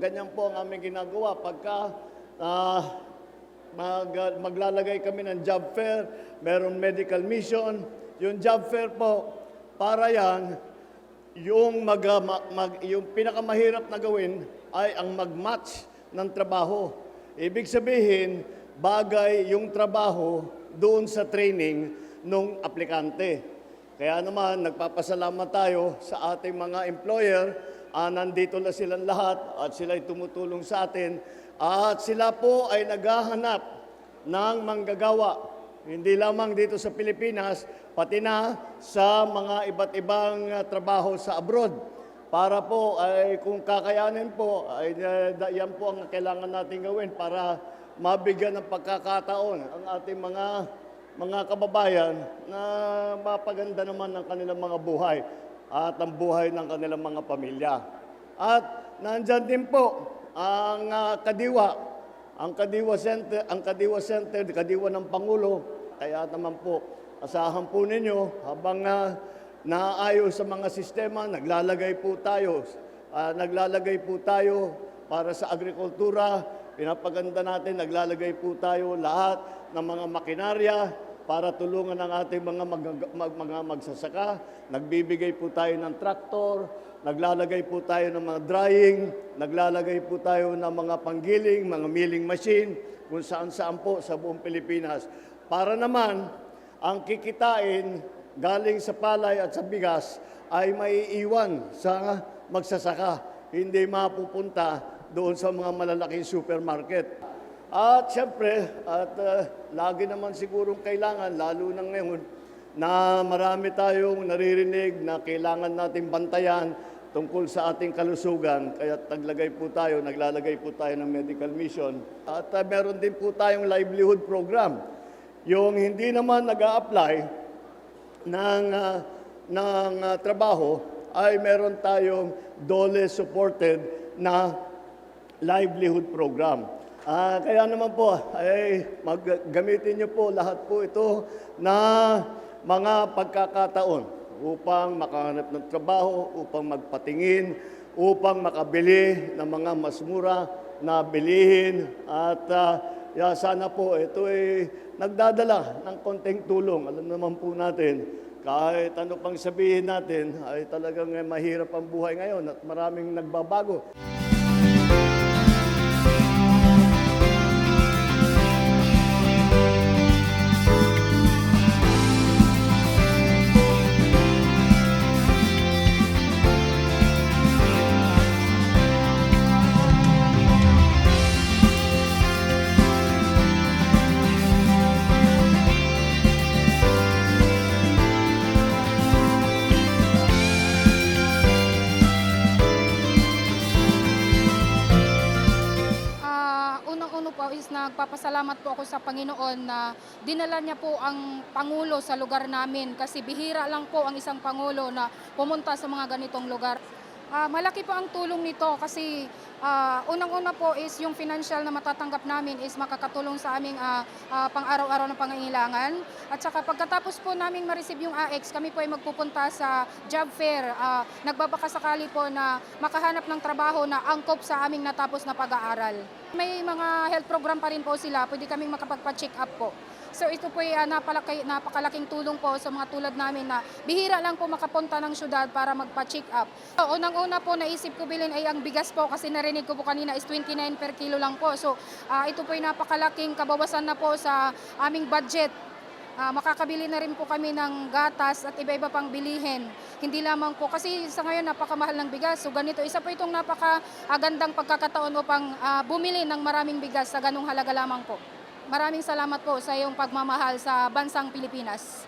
ganyan po ang aming ginagawa pagka maglalagay kami ng job fair, meron medical mission. Yung job fair po, para yan, yung pinakamahirap na gawin ay ang mag-match ng trabaho. Ibig sabihin, bagay yung trabaho doon sa training ng aplikante. Kaya naman, nagpapasalamat tayo sa ating mga employer. Nandito na silang lahat at sila ay tumutulong sa atin. At sila po ay naghahanap ng manggagawa. Hindi lamang dito sa Pilipinas, pati na sa mga iba't ibang trabaho sa abroad. Para po ay kung kakayanin po, ay yan po ang kailangan natin gawin para mabigyan ng pagkakataon ang ating mga kababayan na mapaganda naman ang kanilang mga buhay at ang buhay ng kanilang mga pamilya. At nandyan din po ang Kadiwa, ang Kadiwa Center, Kadiwa ng Pangulo. Kaya naman po, asahan po ninyo habang naayos sa mga sistema, naglalagay po tayo para sa agrikultura, pinapaganda natin, naglalagay po tayo lahat ng mga makinarya para tulungan ang ating mga magsasaka. Nagbibigay po tayo ng traktor, naglalagay po tayo ng mga drying, naglalagay po tayo ng mga panggiling, mga milling machine, kung saan-saan po sa buong Pilipinas. Para naman, ang kikitain galing sa palay at sa bigas ay maiiwan sa magsasaka, hindi mapupunta doon sa mga malalaking supermarket. At siyempre, lagi naman sigurong kailangan, lalo na ngayon, na marami tayong naririnig na kailangan natin bantayan tungkol sa ating kalusugan. Kaya naglalagay po tayo ng medical mission. At meron din po tayong livelihood program. Yung hindi naman nag-a-apply ng trabaho ay meron tayong DOLE supported na livelihood program. Kaya naman po ay gamitin niyo po lahat po ito na mga pagkakataon upang makahanap ng trabaho, upang magpatingin, upang makabili ng mga mas mura na bilihin at sana po ito ay nagdadala ng konting tulong. Alam naman po natin, kahit ano pang sabihin natin, ay talagang mahirap ang buhay ngayon at maraming nagbabago. Nagpapasalamat po ako sa Panginoon na dinala niya po ang Pangulo sa lugar namin kasi bihira lang po ang isang Pangulo na pumunta sa mga ganitong lugar. Malaki po ang tulong nito kasi unang-una po is yung financial na matatanggap namin is makakatulong sa aming pang-araw-araw na pangangailangan. At saka pagkatapos po namin ma-receive yung AX, kami po ay magpupunta sa job fair. Nagbabakasakali po na makahanap ng trabaho na angkop sa aming natapos na pag-aaral. May mga health program pa rin po sila, pwede kaming makapagpa-check up po. So ito po ay napakalaking tulong po sa mga tulad namin na bihira lang po makapunta ng syudad para magpa-check up. Unang-una po naisip ko bilhin ay ang bigas po kasi narinig ko po kanina is 29 per kilo lang po. So ito po ay napakalaking kabawasan na po sa aming budget. Makakabili na rin po kami ng gatas at iba-iba pang bilihin. Hindi lamang po kasi sa ngayon napakamahal ng bigas. So ganito, isa po itong napakagandang pagkakataon upang bumili ng maraming bigas sa ganung halaga lamang po. Maraming salamat po sa iyong pagmamahal sa bansang Pilipinas.